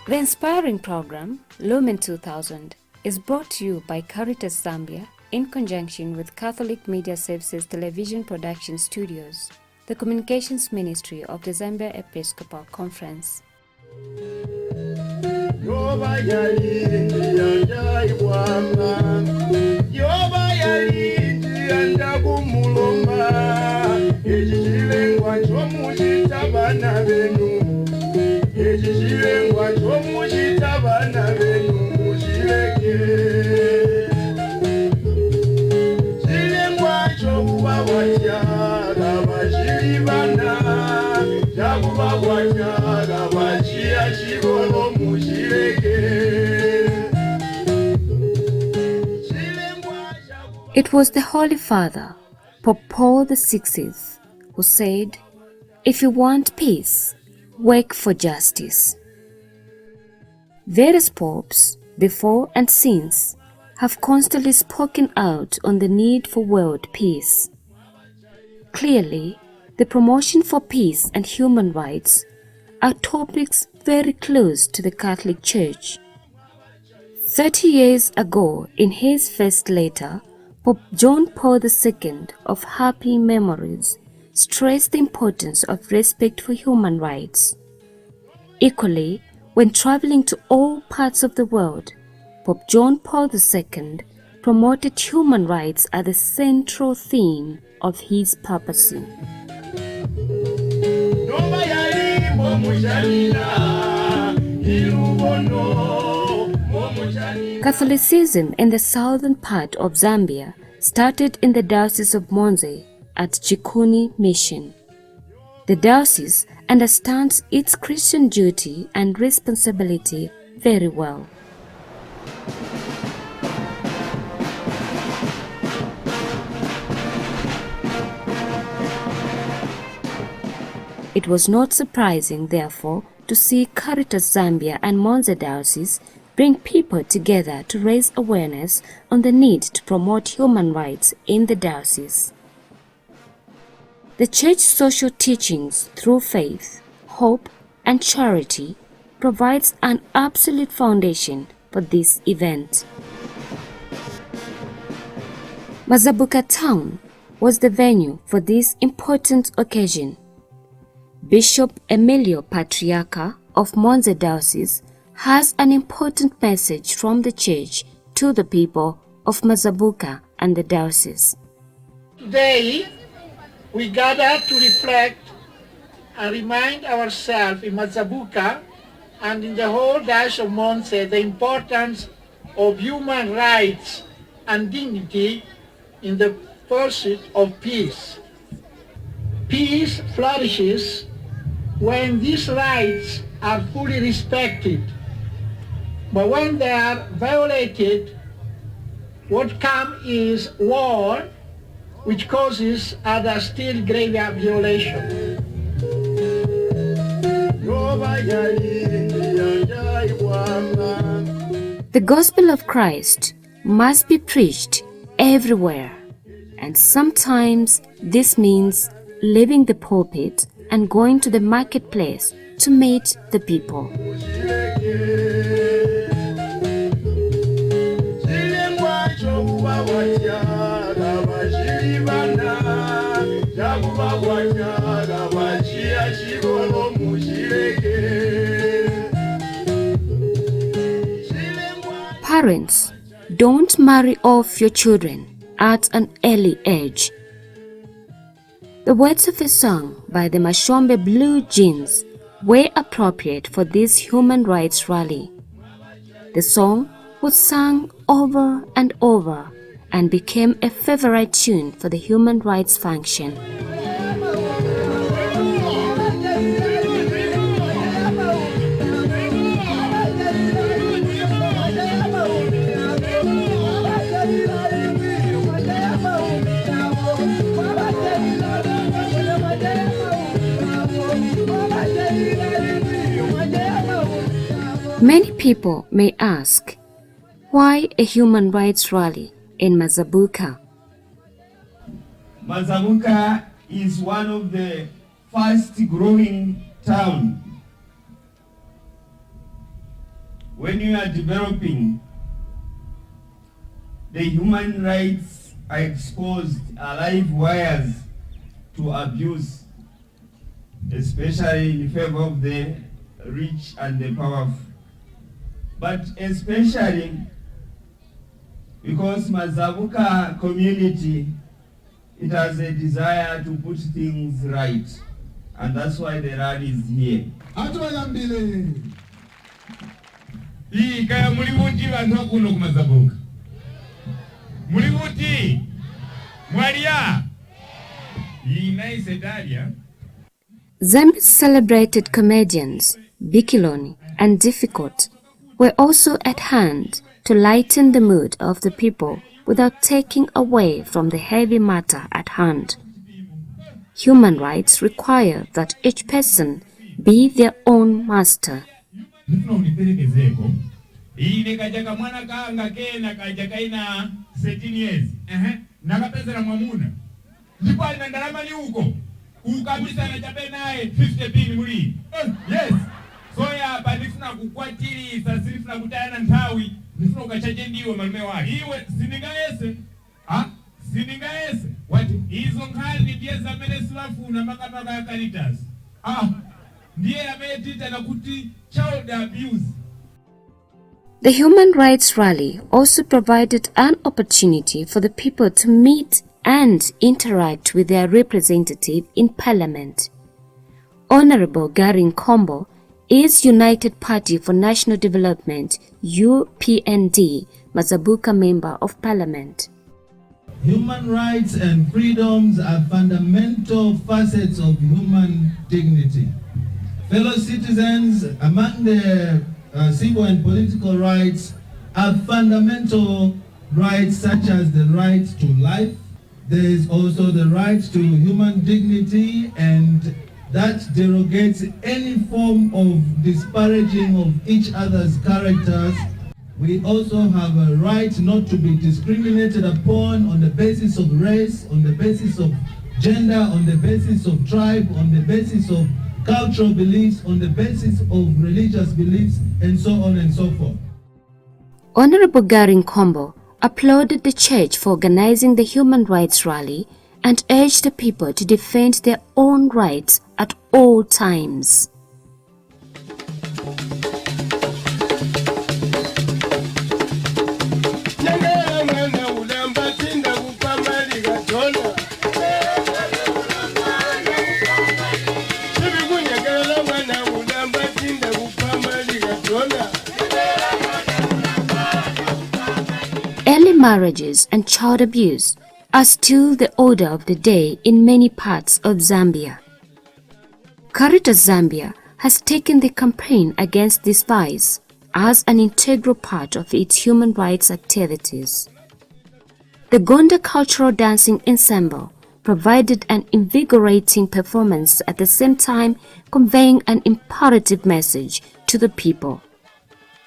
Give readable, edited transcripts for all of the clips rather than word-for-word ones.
The inspiring program, Lumen 2000, is brought to you by Caritas Zambia in conjunction with Catholic Media Services Television Production Studios, the Communications Ministry of the Zambia Episcopal Conference. It was the Holy Father, Pope Paul VI, who said, "If you want peace, work for justice." Various popes, before and since, have constantly spoken out on the need for world peace. Clearly, the promotion for peace and human rights are topics very close to the Catholic Church. 30 years ago, in his first letter, Pope John Paul II of happy memories stressed the importance of respect for human rights. Equally, when traveling to all parts of the world, Pope John Paul II promoted human rights as the central theme of his papacy. Catholicism in the southern part of Zambia started in the Diocese of Monze at Chikuni Mission. The diocese understands its Christian duty and responsibility very well. It was not surprising, therefore, to see Caritas Zambia and Monza Diocese bring people together to raise awareness on the need to promote human rights in the diocese. The Church's social teachings through faith, hope, and charity provides an absolute foundation for this event. Mazabuka Town was the venue for this important occasion. Bishop Emilio Patriarca of Monza Diocese has an important message from the Church to the people of Mazabuka and the diocese. Today, we gather to reflect and remind ourselves in Mazabuka and in the whole Diocese of Monza the importance of human rights and dignity in the pursuit of peace. Peace flourishes when these rights are fully respected, but when they are violated, what comes is war, which causes other still graver violations. The gospel of Christ must be preached everywhere, and sometimes this means leaving the pulpit and going to the marketplace to meet the people. Parents, don't marry off your children at an early age. The words of a song by the Mashombe Blue Jeans were appropriate for this human rights rally. The song was sung over and over and became a favorite tune for the human rights function. Many people may ask, why a human rights rally in Mazabuka? Mazabuka is one of the fast growing towns when you are developing, the human rights are exposed, are live wires to abuse, especially in favor of the rich and the powerful. But especially because Mazabuka community, it has a desire to put things right. And that's why the rally is here. Hii kaya mulibuti bantu akuno kumazabuka. Mulibuti. Mwalia. Hii nice dalia. Zambia's celebrated comedians, Bikiloni and Difficult, were also at hand to lighten the mood of the people without taking away from the heavy matter at hand. Human rights require that each person be their own master. Ile kajaka mwana kaanga kena kajaka ina 13 years. Nakapesa na mwamuna. Ndipo alindalama ni huko. Ukabisa na chape naye 50 pini muri. Yes. So ya badifuna kukwatiri sasifuna kutayana ntawi. Nifuna ukachaje ndiwe malume wake. Iwe siningaese. Siningaese. What? Hizo nkali ni pia za mene slafu na makapaka ya Caritas. Ndiye ametita na kuti child abuse. The Human Rights Rally also provided an opportunity for the people to meet and interact with their representative in Parliament. Honorable Gary Nkombo is United Party for National Development UPND Mazabuka Member of Parliament. Human rights and freedoms are fundamental facets of human dignity. Fellow citizens, among the civil and political rights are fundamental rights such as the right to life. There is also the right to human dignity, and that derogates any form of disparaging of each other's characters. We also have a right not to be discriminated upon on the basis of race, on the basis of gender, on the basis of tribe, on the basis of cultural beliefs, on the basis of religious beliefs, and so on and so forth. Honorable Gary Nkombo applauded the church for organizing the Human Rights Rally and urged the people to defend their own rights at all times. Early marriages and child abuse are still the order of the day in many parts of Zambia. Caritas Zambia has taken the campaign against this vice as an integral part of its human rights activities. The Gonda Cultural Dancing Ensemble provided an invigorating performance, at the same time conveying an imperative message to the people.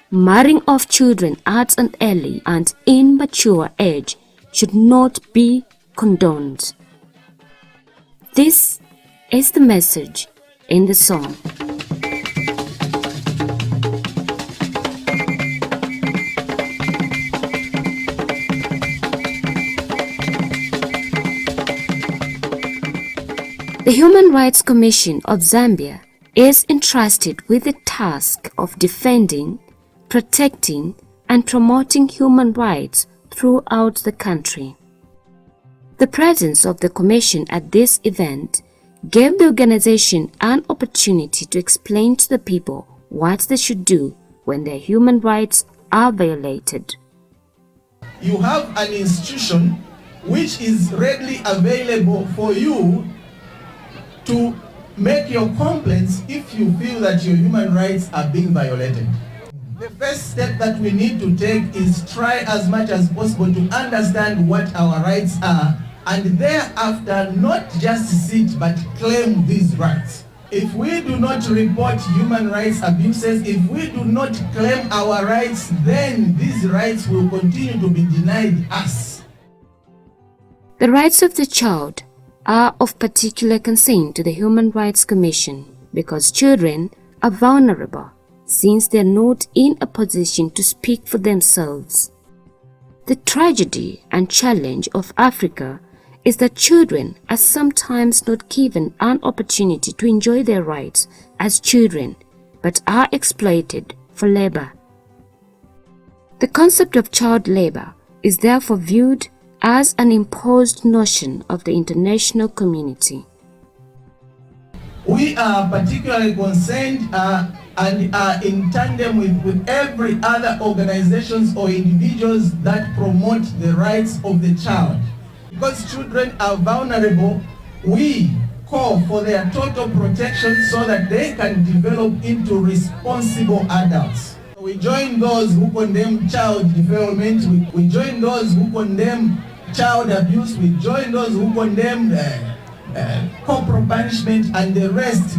Marrying off children at an early and immature age should not be condoned. This is the message in the song. The Human Rights Commission of Zambia is entrusted with the task of defending, protecting, and promoting human rights throughout the country. The presence of the Commission at this event gave the organization an opportunity to explain to the people what they should do when their human rights are violated. You have an institution which is readily available for you to make your complaints if you feel that your human rights are being violated. The first step that we need to take is try as much as possible to understand what our rights are, and thereafter not just sit but claim these rights. If we do not report human rights abuses, if we do not claim our rights, then these rights will continue to be denied us. The rights of the child are of particular concern to the Human Rights Commission because children are vulnerable since they are not in a position to speak for themselves. The tragedy and challenge of Africa is that children are sometimes not given an opportunity to enjoy their rights as children, but are exploited for labor. The concept of child labor is therefore viewed as an imposed notion of the international community. We are particularly concerned and are in tandem with every other organizations or individuals that promote the rights of the child. Because children are vulnerable, we call for their total protection so that they can develop into responsible adults. We join those who condemn child development, we join those who condemn child abuse, we join those who condemn corporal punishment and the rest.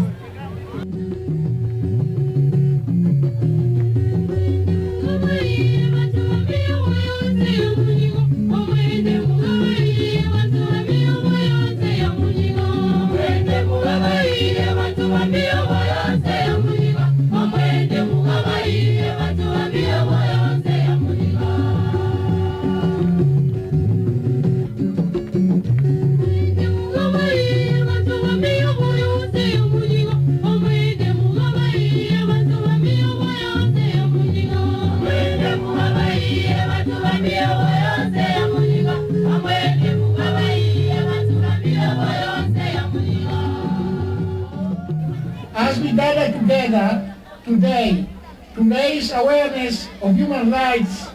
As we gather together today to raise awareness of human rights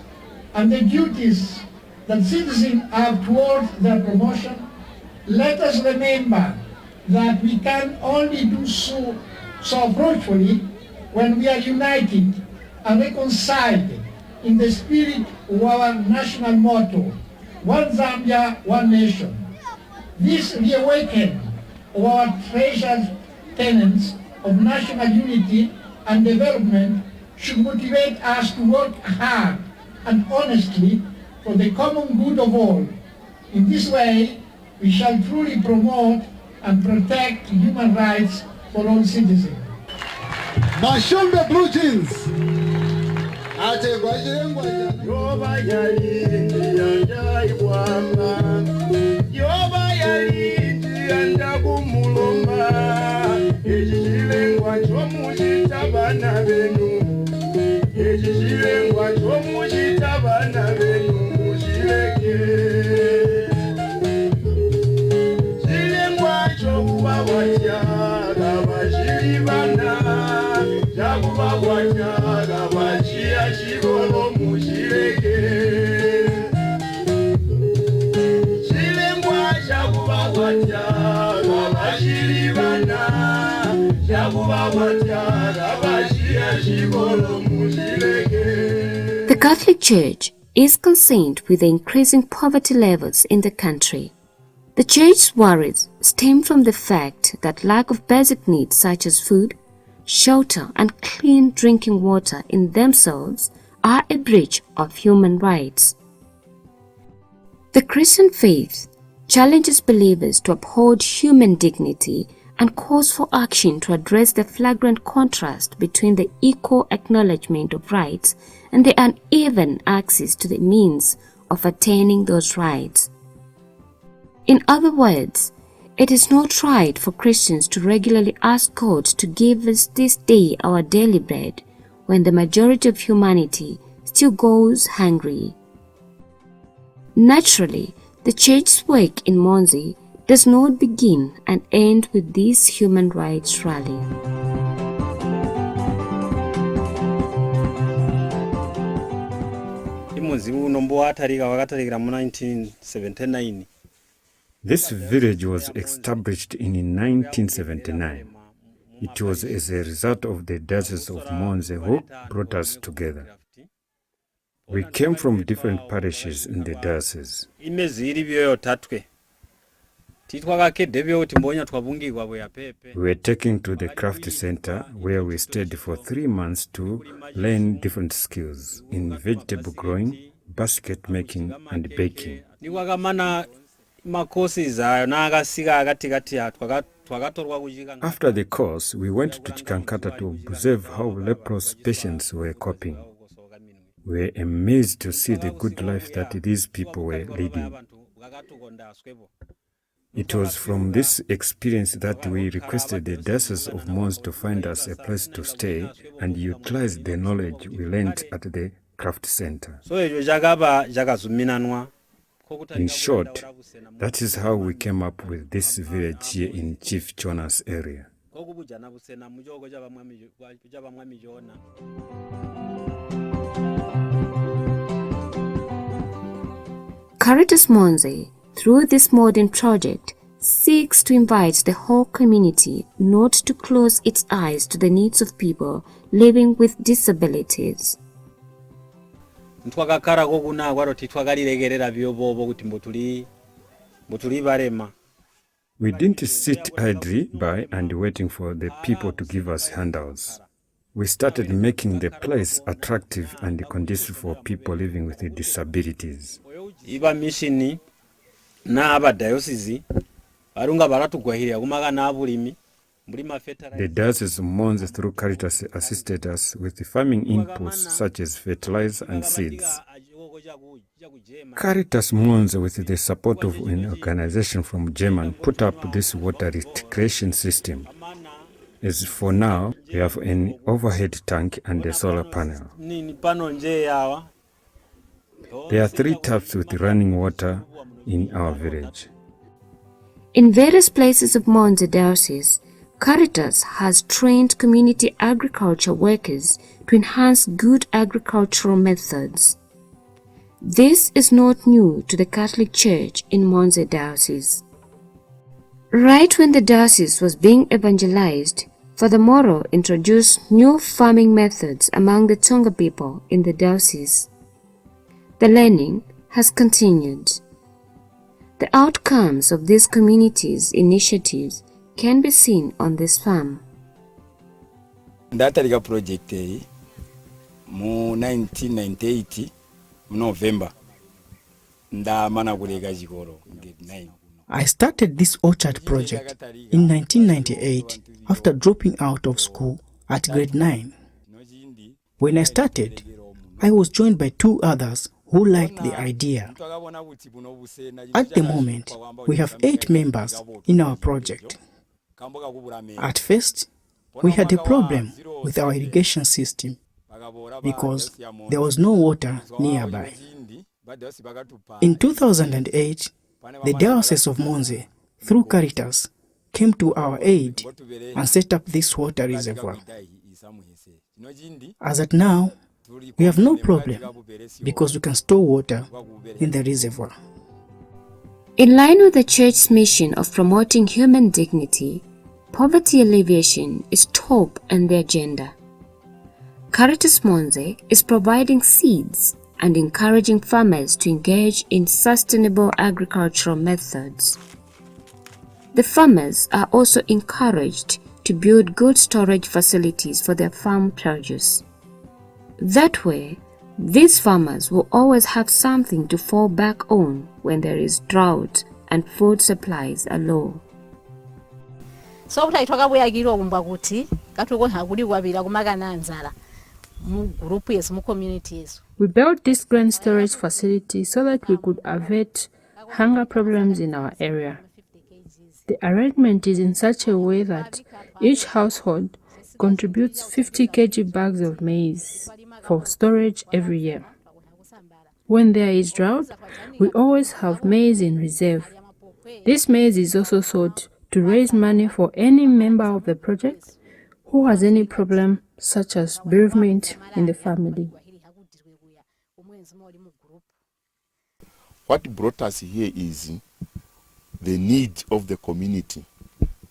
and the duties that citizens have towards their promotion, let us remember that we can only do so fruitfully when we are united and reconciled in the spirit of our national motto, One Zambia, One Nation. This reawakening of our treasured tenets of national unity and development should motivate us to work hard and honestly for the common good of all. In this way, we shall truly promote and protect human rights for all citizens. Mashombe Blue Jeans. The Catholic Church is concerned with the increasing poverty levels in the country. The Church's worries stem from the fact that lack of basic needs such as food, shelter, and clean drinking water in themselves are a breach of human rights. The Christian faith challenges believers to uphold human dignity and calls for action to address the flagrant contrast between the equal acknowledgement of rights and the uneven access to the means of attaining those rights. In other words, it is not right for Christians to regularly ask God to give us this day our daily bread when the majority of humanity still goes hungry. Naturally, the Church's work in Monzi does not begin and end with this human rights rally. This village was established in 1979. It was as a result of the Diocese of Monze who brought us together. We came from different parishes in the diocese. We were taken to the craft center where we stayed for 3 months to learn different skills in vegetable growing, basket making, and baking. After the course, we went to Chikankata to observe how leprous patients were coping. We were amazed to see the good life that these people were leading. It was from this experience that we requested the Diocese of Mons to find us a place to stay and utilize the knowledge we learned at the craft center. In short, that is how we came up with this village here in Chief Chonas area. Caritas Monze, through this modern project, seeks to invite the whole community not to close its eyes to the needs of people living with disabilities. We didn't sit idly by and waiting for the people to give us handouts. We started making the place attractive and conducive for people living with disabilities. The Diocese of Mons through Caritas assisted us with the farming inputs such as fertilizer and seeds. Caritas Mons, with the support of an organization from Germany, put up this water rectification system. As for now, we have an overhead tank and a solar panel. There are 3 taps with running water in our village. In various places of Mons Diocese, Caritas has trained community agriculture workers to enhance good agricultural methods. This is not new to the Catholic Church in Mons Diocese. Right when the diocese was being evangelized, Father Moro introduced new farming methods among the Tonga people in the diocese. The learning has continued. The outcomes of these communities' initiatives can be seen on this farm. Ndataliga project mu 1998 November. I started this orchard project in 1998 after dropping out of school at grade 9. When I started, I was joined by 2 others who liked the idea. At the moment, we have 8 members in our project. At first, we had a problem with our irrigation system because there was no water nearby. In 2008, the Diocese of Mons, through Caritas, came to our aid and set up this water reservoir. As at now, we have no problem because we can store water in the reservoir. In line with the Church's mission of promoting human dignity, poverty alleviation is top on the agenda. Caritas Mons is providing seeds and encouraging farmers to engage in sustainable agricultural methods. The farmers are also encouraged to build good storage facilities for their farm produce. That way, these farmers will always have something to fall back on when there is drought and food supplies are low. So kutayithoka buyagirwa kumbwa kuti katoko hakuli kwabira kumagana nzala mu group yesu mu community yesu. We built this grain storage facility so that we could avert hunger problems in our area. The arrangement is in such a way that each household contributes 50 kg bags of maize for storage every year. When there is drought, we always have maize in reserve. This maize is also sold to raise money for any member of the project who has any problem such as bereavement in the family. What brought us here is the need of the community.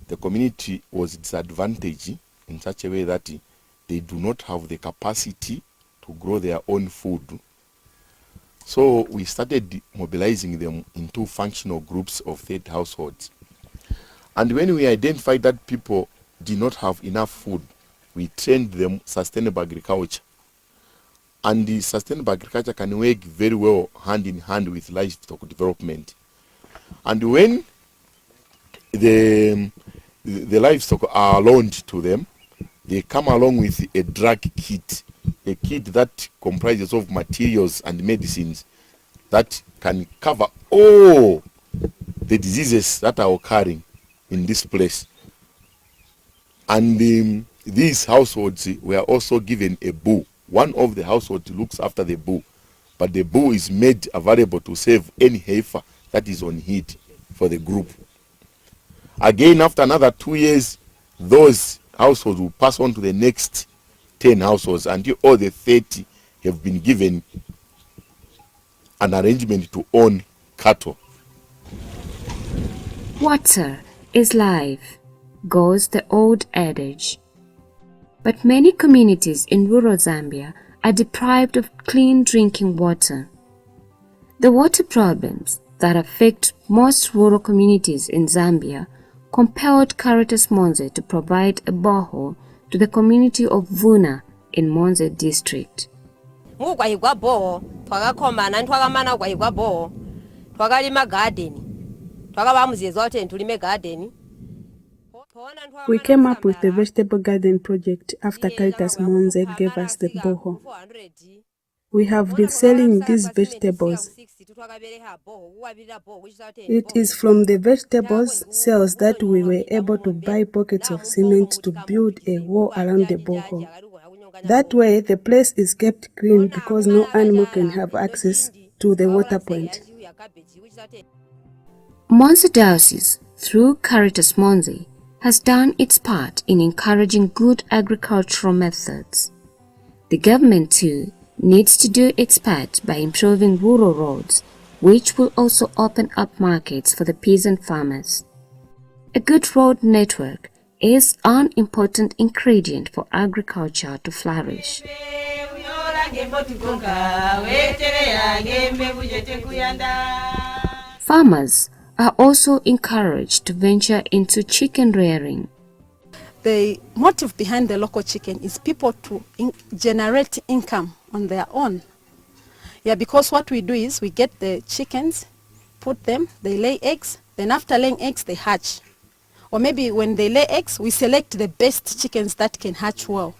The community was disadvantaged in such a way that they do not have the capacity to grow their own food. So we started mobilizing them into functional groups of 30 households. And when we identified that people did not have enough food, we trained them sustainable agriculture. And the sustainable agriculture can work very well hand in hand with livestock development. And when the the livestock are loaned to them. They come along with a drug kit, a kit that comprises of materials and medicines that can cover all the diseases that are occurring in this place. And these households were also given a bull. One of the households looks after the bull, but the bull is made available to save any heifer that is on heat for the group. Again, after another 2 years, those households will pass on to the next 10 households until all the 30 have been given an arrangement to own cattle. Water is life, goes the old adage. But many communities in rural Zambia are deprived of clean drinking water. The water problems that affect most rural communities in Zambia compelled Caritas Monze to provide a borehole to the community of Vuna in Monze district. We came up with the vegetable garden project after Caritas Monze gave us the borehole. We have been selling these vegetables. It is from the vegetables sales that we were able to buy pockets of cement to build a wall around the borehole. That way, the place is kept clean because no animal can have access to the water point. Monze Diocese, through Caritas Monze, has done its part in encouraging good agricultural methods. The government, too, needs to do its part by improving rural roads, which will also open up markets for the peasant farmers. A good road network is an important ingredient for agriculture to flourish. Farmers are also encouraged to venture into chicken rearing. The motive behind the local chicken is people to generate income on their own. Yeah, because what we do is we get the chickens, put them, they lay eggs, then after laying eggs they hatch. Or maybe when they lay eggs, we select the best chickens that can hatch well.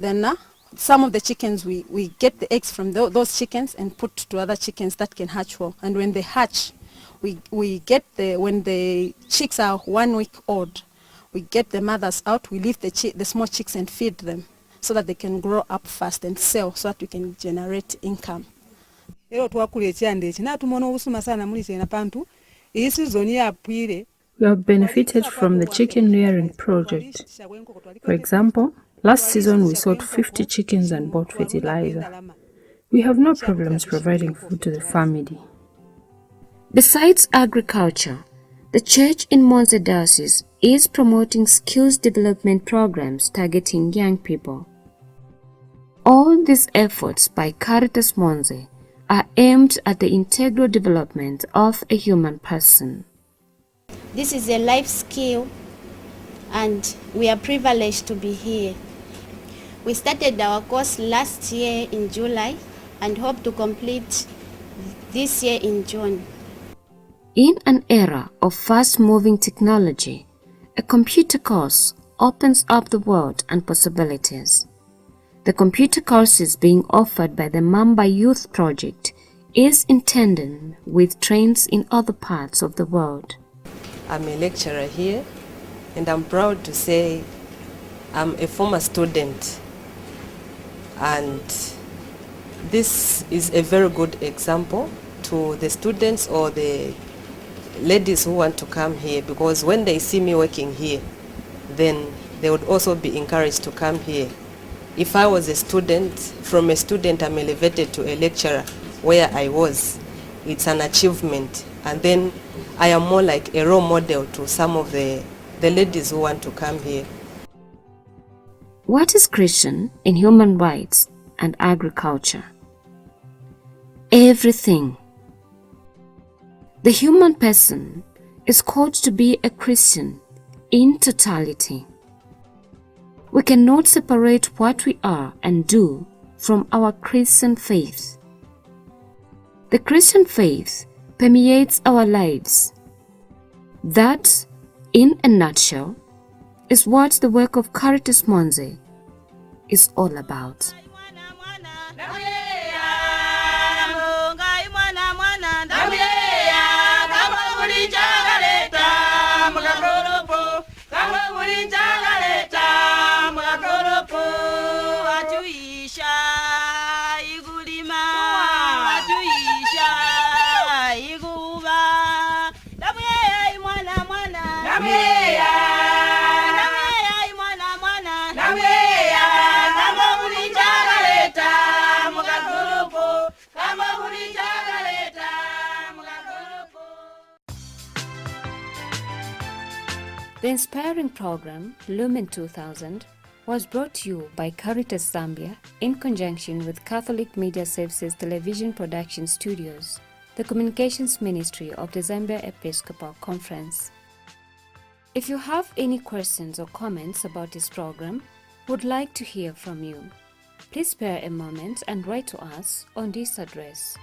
Then some of the chickens, we get the eggs from those chickens and put to other chickens that can hatch well. And when they hatch, we get when the chicks are 1 week old, we get the mothers out, we leave the small chicks and feed them so that they can grow up fast and sell so that we can generate income. We have benefited from the chicken rearing project. For example, last season we sold 50 chickens and bought fertilizer. We have no problems providing food to the family. Besides agriculture, the church in Monze Diocese is promoting skills development programs targeting young people. All these efforts by Caritas Monze are aimed at the integral development of a human person. This is a life skill and we are privileged to be here. We started our course last year in July and hope to complete this year in June. In an era of fast-moving technology, a computer course opens up the world and possibilities. The computer courses being offered by the Mamba Youth Project is intended with trains in other parts of the world. I'm a lecturer here and I'm proud to say I'm a former student, and this is a very good example to the students or the ladies who want to come here, because when they see me working here, then they would also be encouraged to come here. If I was a student, from a student I'm elevated to a lecturer where I was, it's an achievement, and then I am more like a role model to some of the ladies who want to come here. What is Christian in human rights and agriculture? Everything. The human person is called to be a Christian in totality. We cannot separate what we are and do from our Christian faith. The Christian faith permeates our lives. That in a nutshell, is what the work of Caritas Monze is all about. The inspiring program, Lumen 2000, was brought to you by Caritas Zambia in conjunction with Catholic Media Services Television Production Studios, the Communications Ministry of the Zambia Episcopal Conference. If you have any questions or comments about this program, would like to hear from you, please spare a moment and write to us on this address.